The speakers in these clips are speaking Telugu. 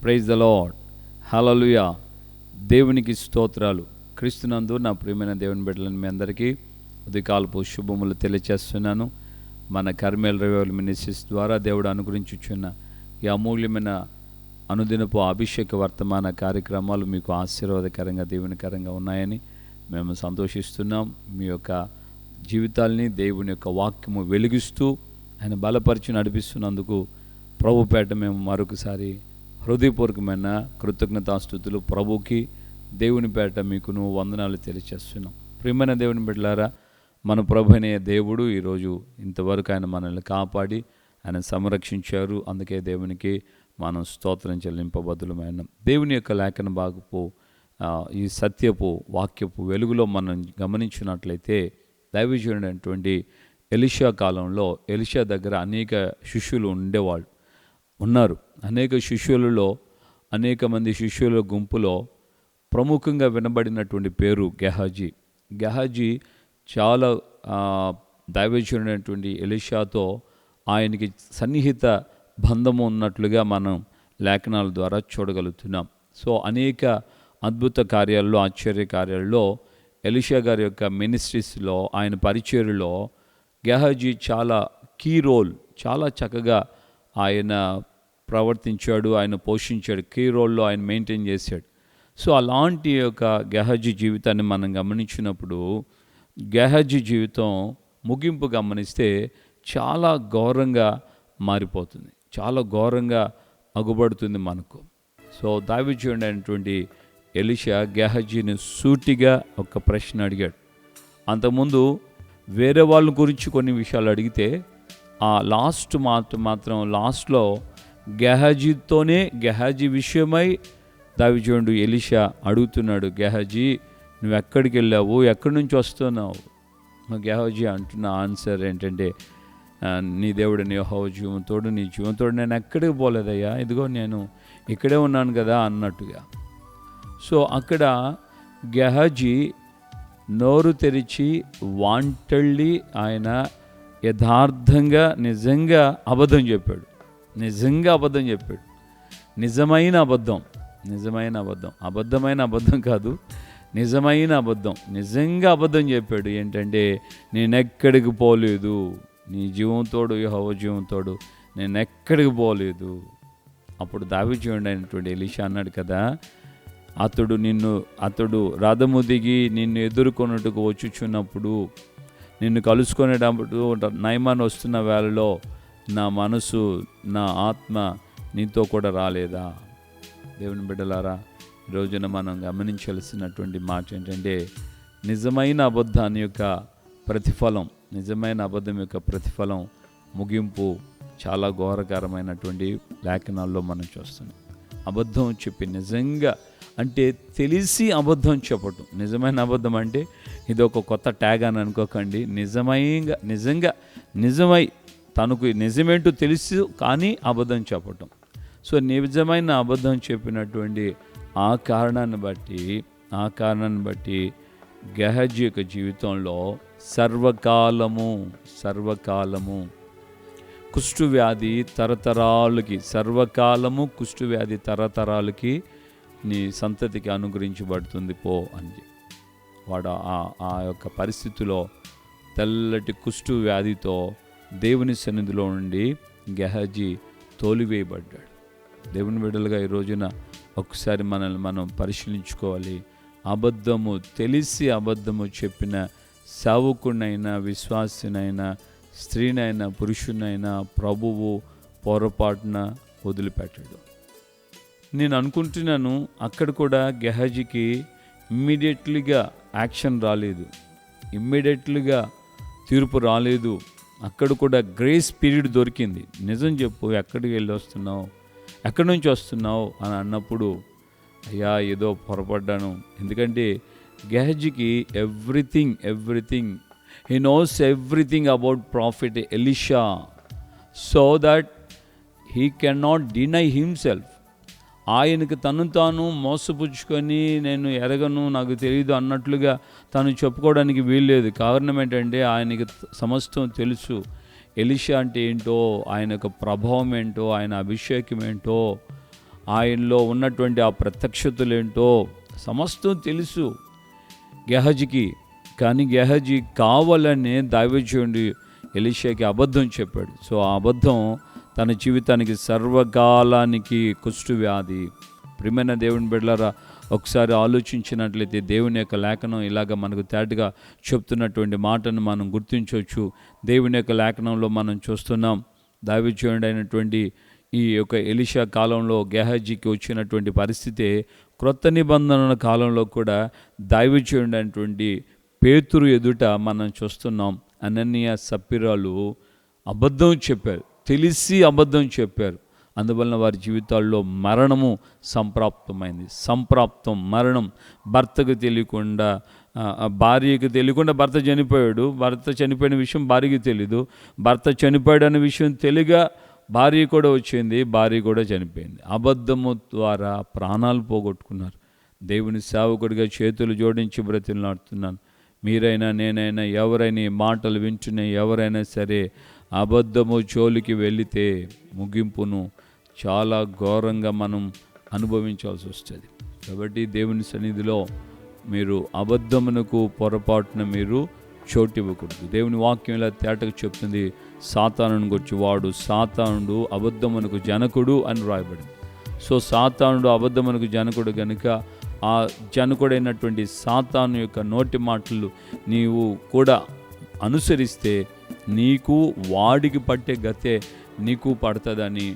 Praise the lord. హల్లెలూయా. దేవునికి స్తోత్రాలు. క్రీస్తునందు నా ప్రియమైన దేవుని బిడ్డలను మీ అందరికీ ఉదయకాలపు శుభములు తెలియచేస్తున్నాను. మన కర్మేల్ రివైవల్ మినిస్ట్రీస్ ద్వారా దేవుడు అనుగ్రహించుచున్న ఈ అమూల్యమైన అనుదినపు అభిషేక వర్తమాన కార్యక్రమాలు మీకు ఆశీర్వాదకరంగా దీవెనకరంగా ఉన్నాయని మేము సంతోషిస్తున్నాం. మీ యొక్క జీవితాల్ని దేవుని యొక్క వాక్యము వెలిగిస్తూ ఆయన బలపరిచి నడిపిస్తున్నందుకు ప్రభుపేట మేము మరొకసారి హృదయపూర్వకమైన కృతజ్ఞతాస్తుతులు ప్రభుకి దేవుని పేట మీకును వందనాలు తెలియచేస్తున్నాం. ప్రియమైన దేవుని బిడ్డలారా, మన ప్రభు అనే దేవుడు ఈరోజు ఇంతవరకు ఆయన మనల్ని కాపాడి ఆయన సంరక్షించారు. అందుకే దేవునికి మనం స్తోత్రం చెల్లింపబద్దులమైన దేవుని యొక్క లేఖన భాగపు ఈ సత్యపు వాక్యపు వెలుగులో మనం గమనించినట్లయితే దైవజనుడైనటువంటి ఎలీషా కాలంలో ఎలీషా దగ్గర అనేక శిష్యులు ఉన్నారు. అనేక శిష్యులలో అనేక మంది శిష్యుల గుంపులో ప్రముఖంగా వినబడినటువంటి పేరు గెహాజీ. గెహాజీ చాలా దైవజనుడైనటువంటి ఎలీషాతో ఆయనకి సన్నిహిత బంధము ఉన్నట్లుగా మనం లేఖనాల ద్వారా చూడగలుగుతున్నాం. సో అనేక అద్భుత కార్యాల్లో, ఆశ్చర్య కార్యాల్లో ఎలీషా గారి యొక్క మినిస్ట్రీస్లో, ఆయన పరిచర్యలో గెహాజీ చాలా కీ రోల్, చాలా చక్కగా ఆయన ప్రవర్తించాడు, ఆయన పోషించాడు, కీ రోల్లో ఆయన మెయింటైన్ చేశాడు. సో అలాంటి యొక్క గెహాజీ జీవితాన్ని మనం గమనించినప్పుడు గెహాజీ జీవితం ముగింపు గమనిస్తే చాలా ఘోరంగా మారిపోతుంది, చాలా ఘోరంగా అగుపడుతుంది మనకు. సో దైవజనుడైనటువంటి ఎలీషా గెహాజీని సూటిగా ఒక ప్రశ్న అడిగాడు. అంతకుముందు వేరే వాళ్ళ గురించి కొన్ని విషయాలు అడిగితే ఆ లాస్ట్లో గెహాజీతోనే గెహాజీ విషయమై దైవజనుడు ఎలీషా అడుగుతున్నాడు, గెహాజీ నువ్వు ఎక్కడికి వెళ్ళావు, ఎక్కడి నుంచి వస్తున్నావు? గెహాజీ అంటున్న ఆన్సర్ ఏంటంటే, నీ దేవుడిని యెహోవా జీవంతోడు, నీ జీవంతోడు నేను ఎక్కడికి పోలేదయ్యా, ఇదిగో నేను ఇక్కడే ఉన్నాను కదా అన్నట్టుగా. సో అక్కడ గెహాజీ నోరు తెరిచి వాంటళ్ళి ఆయన యథార్థంగా నిజంగా అబద్ధం చెప్పాడు. నిజమైన అబద్ధం, అబద్ధమైన అబద్ధం కాదు, నిజమైన అబద్ధం, నిజంగా అబద్ధం చెప్పాడు. ఏంటంటే, నేనెక్కడికి పోలేదు, నీ జీవంతోడు యెహోవా జీవంతోడు నేనెక్కడికి పోలేదు. అప్పుడు దావీదుడైనటువంటి ఎలీషా అన్నాడు కదా, అతడు రథము దిగి నిన్ను ఎదుర్కొన్నట్టుకు వచ్చుచున్నప్పుడు, నిన్ను కలుసుకునేటప్పుడు నయమాన్ వస్తున్న వేళలో నా మనసు, నా ఆత్మ నీతో కూడా రాలేదా? దేవుని బిడ్డలారా, ఈ రోజున మనం గమనించాల్సినటువంటి మాట ఏంటంటే, నిజమైన అబద్ధం యొక్క ప్రతిఫలం ముగింపు చాలా ఘోరకరమైనటువంటి లేఖనాల్లో మనం చూస్తున్నాం. అబద్ధం చెప్పి నిజంగా అంటే తెలిసి అబద్ధం చెప్పటం. నిజమైన అబద్ధం అంటే ఇది ఒక కొత్త ట్యాగ్ అని అనుకోకండి. నిజమై తనకు నిజమేంటో తెలుసు కానీ అబద్ధం చెప్పటం. సో నిజమైన అబద్ధం చెప్పినటువంటి ఆ కారణాన్ని బట్టి గెహాజీ యొక్క జీవితంలో సర్వకాలము కుష్ఠవ్యాధి తరతరాలకి నీ సంతతికి అనుగ్రహించబడుతుంది పో అని వాడు ఆ యొక్క పరిస్థితిలో తెల్లటి కుష్ఠవ్యాధితో దేవుని సన్నిధిలో నుండి గెహాజీ తోలివేయబడ్డాడు. దేవుని బిడ్డలుగా ఈ రోజున ఒకసారి మనల్ని మనం పరిశీలించుకోవాలి. తెలిసి అబద్ధము చెప్పిన సేవకుడినైనా, విశ్వాసినైనా, స్త్రీనైనా, పురుషునైనా ప్రభువు పొరపాటున వదిలిపెట్టాడు. నేను అనుకుంటున్నాను అక్కడ కూడా గెహాజీకి ఇమ్మీడియట్లీగా యాక్షన్ రాలేదు, ఇమ్మీడియట్లీగా తీర్పు రాలేదు. అక్కడ కూడా గ్రేస్ పీరియడ్ దొరికింది. నిజం చెప్పు, ఎక్కడికి వెళ్ళి వస్తున్నావు, ఎక్కడి నుంచి వస్తున్నావు అని అన్నప్పుడు, అయ్యా ఏదో పొరపడ్డాను. ఎందుకంటే గెహాజీకి everything he knows everything about prophet Elisha, so that he can not deny himself. ఆయనకు తను తాను మోసపుచ్చుకొని నేను ఎరగను, నాకు తెలియదు అన్నట్లుగా తను చెప్పుకోవడానికి వీల్లేదు. కారణం ఏంటంటే ఆయనకి సమస్తం తెలుసు. ఎలీషా అంటే ఏంటో, ఆయన యొక్క ప్రభావం ఏంటో, ఆయన అభిషేకం ఏంటో, ఆయనలో ఉన్నటువంటి ఆ ప్రత్యక్షతలేంటో సమస్తం తెలుసు గెహజీకి. కానీ గెహజీ కావాలనే దైవజనుడు ఎలీషాకి అబద్ధం చెప్పాడు. సో ఆ అబద్ధం తన జీవితానికి సర్వకాలానికి కుష్ఠవ్యాధి. ప్రియమైన దేవుని బిడ్డలారా, ఒకసారి ఆలోచించినట్లయితే దేవుని యొక్క లేఖనం ఇలాగ మనకు తేటగా చెప్తున్నటువంటి మాటను మనం గుర్తించవచ్చు. దేవుని యొక్క లేఖనంలో మనం చూస్తున్నాం, దైవజనుడు అయినటువంటి ఈ యొక్క ఎలీషా కాలంలో గెహజీకి వచ్చినటువంటి పరిస్థితి క్రొత్త నిబంధన కాలంలో కూడా దైవజనుడు అయినటువంటి పేతురు ఎదుట మనం చూస్తున్నాం. అననీయ సప్పిరాలు అబద్ధం చెప్పారు, తెలిసి అబద్ధం చెప్పారు. అందువలన వారి జీవితాల్లో మరణము సంప్రాప్తం మరణం. భర్తకు తెలియకుండా, భార్యకు తెలియకుండా భర్త చనిపోయాడు. భర్త చనిపోయిన విషయం భార్యకి తెలీదు. భర్త చనిపోయాడు అనే విషయం తెలియగా భార్య కూడా వచ్చింది, భార్య కూడా చనిపోయింది. అబద్ధము ద్వారా ప్రాణాలు పోగొట్టుకున్నారు. దేవుని సేవకుడిగా చేతులు జోడించి బ్రతిమలాడుతున్నాను, మీరైనా నేనైనా ఎవరైనా ఈ మాటలు వింటున్న ఎవరైనా సరే అబద్ధము జోలికి వెళితే ముగింపును చాలా ఘోరంగా మనం అనుభవించాల్సి వస్తుంది. కాబట్టి దేవుని సన్నిధిలో మీరు అబద్ధమునకు పొరపాటున మీరు చోటు ఇవ్వకూడదు. దేవుని వాక్యం ఇలా తేటగా చెప్తుంది, సాతానుని గురించి వాడు సాతానుడు అబద్ధమునకు జనకుడు అని రాయబడింది. సో సాతానుడు అబద్ధమునకు జనకుడు కనుక ఆ జనకుడైనటువంటి సాతాను యొక్క నోటి మాటలు నీవు కూడా అనుసరిస్తే నీకు వాడికి పట్టే గతే నీకు పడుతుందని,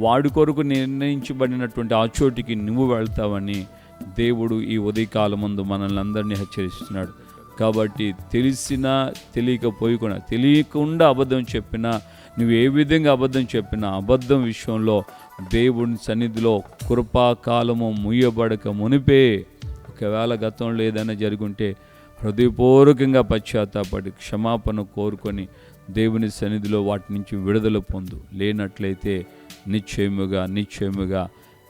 వాడి కొరకు నిర్ణయించబడినటువంటి ఆ చోటికి నువ్వు వెళ్తావని దేవుడు ఈ ఉదయకాలం ముందు మనల్ని అందరినీ హెచ్చరిస్తున్నాడు. కాబట్టి తెలిసినా తెలియకుండా అబద్ధం చెప్పినా, నువ్వు ఏ విధంగా అబద్ధం చెప్పినా, అబద్ధం విషయంలో దేవుని సన్నిధిలో కృపాకాలము ముయ్యబడక మునిపే ఒకవేళ గతంలో ఏదైనా జరుగుంటే హృదయపూర్వకంగా పశ్చాత్తాపడి క్షమాపణ కోరుకొని దేవుని సన్నిధిలో వాటి నుంచి విడుదల పొందు. లేనట్లయితే నిశ్చయముగా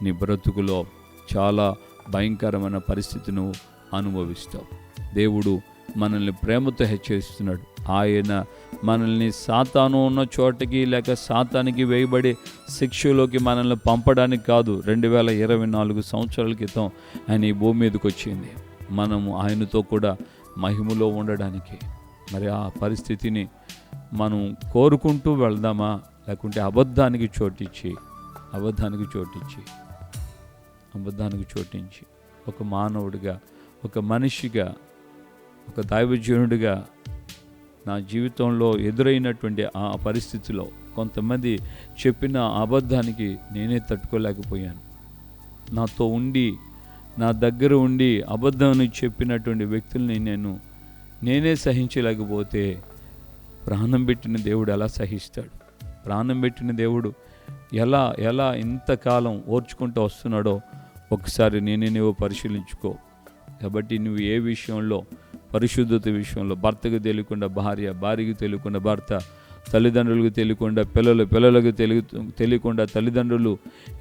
నీ బ్రతుకులో చాలా భయంకరమైన పరిస్థితిని అనుభవిస్తావు. దేవుడు మనల్ని ప్రేమతో హెచ్చరిస్తున్నాడు. ఆయన మనల్ని సాతాను ఉన్న చోటకి లేక సాతానికి వేయబడే శిక్షలోకి మనల్ని పంపడానికి కాదు. 2024 సంవత్సరాల క్రితం ఆయన ఈ భూమి మీదకి వచ్చింది, మనము ఆయనతో కూడా మహిమలో ఉండడానికి. మరి ఆ పరిస్థితిని మనం కోరుకుంటూ వెళ్దామా, లేకుంటే అబద్ధానికి చోటించి ఒక మానవుడిగా, ఒక మనిషిగా, ఒక దైవజనుడిగా నా జీవితంలో ఎదురైనటువంటి ఆ పరిస్థితిలో కొంతమంది చెప్పిన అబద్ధానికి నేనే తట్టుకోలేకపోయాను. నాతో ఉండి, నా దగ్గర ఉండి అబద్ధాన్ని చెప్పినటువంటి వ్యక్తుల్ని నేనే సహించలేకపోతే ప్రాణం పెట్టిన దేవుడు ఎలా సహిస్తాడు? ప్రాణం పెట్టిన దేవుడు ఎలా ఇంతకాలం ఓర్చుకుంటూ వస్తున్నాడో ఒకసారి నువ్వు పరిశీలించుకో. కాబట్టి నువ్వు ఏ విషయంలో, పరిశుద్ధత విషయంలో భర్తకు తెలియకుండా భార్య, భార్యకు తెలియకుండా భర్త, తల్లిదండ్రులకు తెలియకుండా పిల్లలకు తెలియకుండా తల్లిదండ్రులు,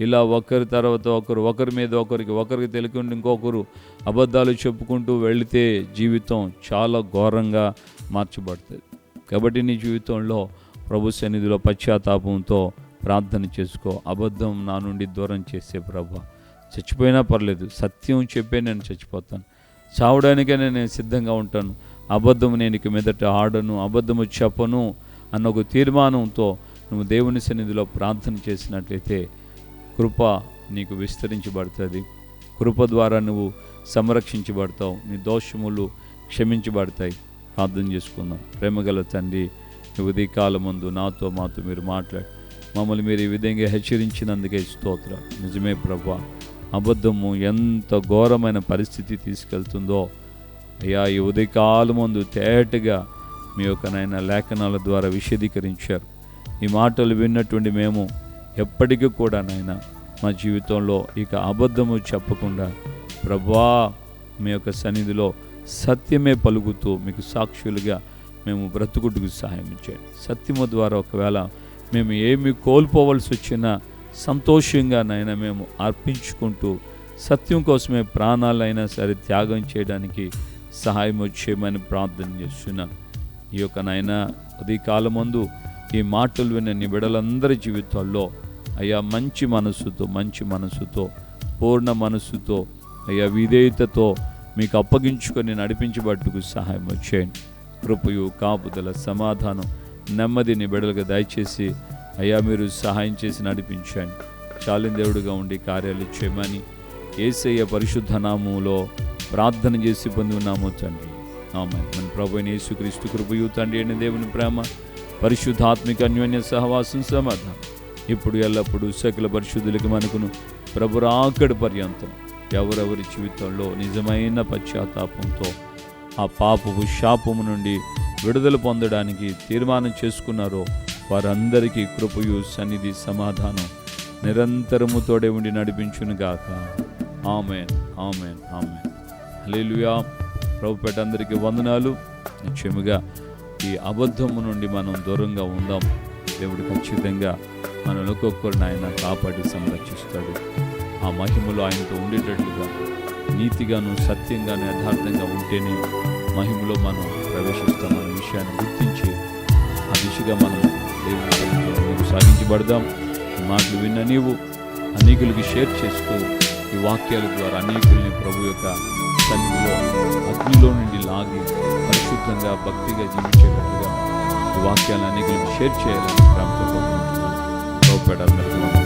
ఇలా ఒకరి తర్వాత ఒకరి మీద ఒకరికి తెలియకుండా ఇంకొకరు అబద్ధాలు చెప్పుకుంటూ వెళితే జీవితం చాలా ఘోరంగా మార్చబడుతుంది. కాబట్టి నీ జీవితంలో ప్రభు సన్నిధిలో పశ్చాత్తాపంతో ప్రార్థన చేసుకో. అబద్ధం నా నుండి దూరం చేసే ప్రభు, చచ్చిపోయినా పర్లేదు, సత్యం చెప్పే నేను చచ్చిపోతాను, చావడానికైనా నేను సిద్ధంగా ఉంటాను, అబద్ధం నేను ఇక మీదట ఆడను, అబద్ధము చెప్పను అన్న ఒక తీర్మానంతో నువ్వు దేవుని సన్నిధిలో ప్రార్థన చేసినట్లయితే కృప నీకు విస్తరించబడుతుంది. కృప ద్వారా నువ్వు సంరక్షించబడతావు, నీ దోషములు క్షమించబడతాయి. ప్రార్థన చేసుకుందాం. ప్రేమగల తండ్రి, ఈ ఉదయకాలం ముందు నాతో మీరు మాట్లాడి మమ్మల్ని మీరు ఈ విధంగా హెచ్చరించినందుకే స్తోత్రం. నిజమే ప్రభా, అబద్ధము ఎంత ఘోరమైన పరిస్థితి తీసుకెళ్తుందో అయ్యా, ఈ ఉదయకాలం ముందు తేటగా మీ యొక్క నాయన లేఖనాల ద్వారా విశదీకరించారు. ఈ మాటలు విన్నటువంటి మేము ఎప్పటికీ కూడా నాయన మా జీవితంలో ఇక అబద్ధము చెప్పకుండా ప్రభువా మీ యొక్క సన్నిధిలో సత్యమే పలుకుతూ మీకు సాక్షులుగా మేము బ్రతుకుడుకు సహాయం చేయండి. సత్యము ద్వారా ఒకవేళ మేము ఏమి కోల్పోవలసి వచ్చినా సంతోషంగా నైనా మేము అర్పించుకుంటూ సత్యం కోసమే ప్రాణాలైనా సరే త్యాగం చేయడానికి సహాయం చేయమని ప్రార్థన చేస్తున్నాను. ఈ యొక్క నాయన ఉదయకాలం ముందు ఈ మాటలు విన్న నీ బిడ్డలందరి జీవితాల్లో అయ్యా మంచి మనసుతో పూర్ణ మనస్సుతో అయ్యా విధేయతతో మీకు అప్పగించుకొని నడిపించబట్టుకు సహాయం చేయండి. కృపయు, కాపుదల, సమాధానం, నెమ్మదిని బిడ్డలుగా దయచేసి అయ్యా మీరు సహాయం చేసి నడిపించండి. చాలిన దేవుడుగా ఉండి కార్యాలు చేయమని యేసయ్య పరిశుద్ధ నామములో ప్రార్థన చేసి పొంది ఉన్నాము తండ్రి. ఆమేన్. మన ప్రభువైన యేసుక్రీస్తు కృపయు, తండ్రి అయిన దేవుని ప్రేమ, పరిశుద్ధాత్మిక అన్యోన్య సహవాసం, సమాధానం ఇప్పుడు ఎల్లప్పుడూ సకల పరిశుద్ధులకి మనకును ప్రభు రాకడ పర్యంతం ఎవరెవరి జీవితంలో నిజమైన పశ్చాత్తాపంతో ఆ పాపపు శాపము నుండి విడుదల పొందడానికి తీర్మానం చేసుకున్నారో వారందరికీ కృపయు, సన్నిధి, సమాధానం నిరంతరము తోడే ఉండి నడిపించునుగాక. ఆమేన్, ఆమేన్, ఆమేన్. హల్లెలూయా. ప్రభుపేట అందరికీ వందనాలు. నిశ్చయముగా ఈ అబద్ధము నుండి మనం దూరంగా ఉందాం. దేవుడు ఖచ్చితంగా మనల్ని ఒక్కొక్కరిని ఆయన కాపాడి సంరక్షిస్తాడు. ఆ మహిమలో ఆయనతో ఉండేటట్లుగా నీతిగాను, సత్యంగాను, యథార్థంగా ఉంటేనే మహిమలో మనం ప్రవేశిస్తామన్న విషయాన్ని గుర్తించి ఆ దిశగా మనం దేవుని సాగించబడదాం. ఈ మాటలు విన్న నీవు అనేకులకి షేర్ చేస్తూ ఈ వాక్యాల ద్వారా అనేకుల్ని ప్రభు యొక్క సన్నిధిలో అగ్నిలో నుండి లాగి పరిశుద్ధంగా, భక్తిగా జీవించేటట్లుగా ఈ వాక్యాలను అనేకులకు షేర్ చేయాలని ప్రాంతంలో ప్రభుపేట అందరికీ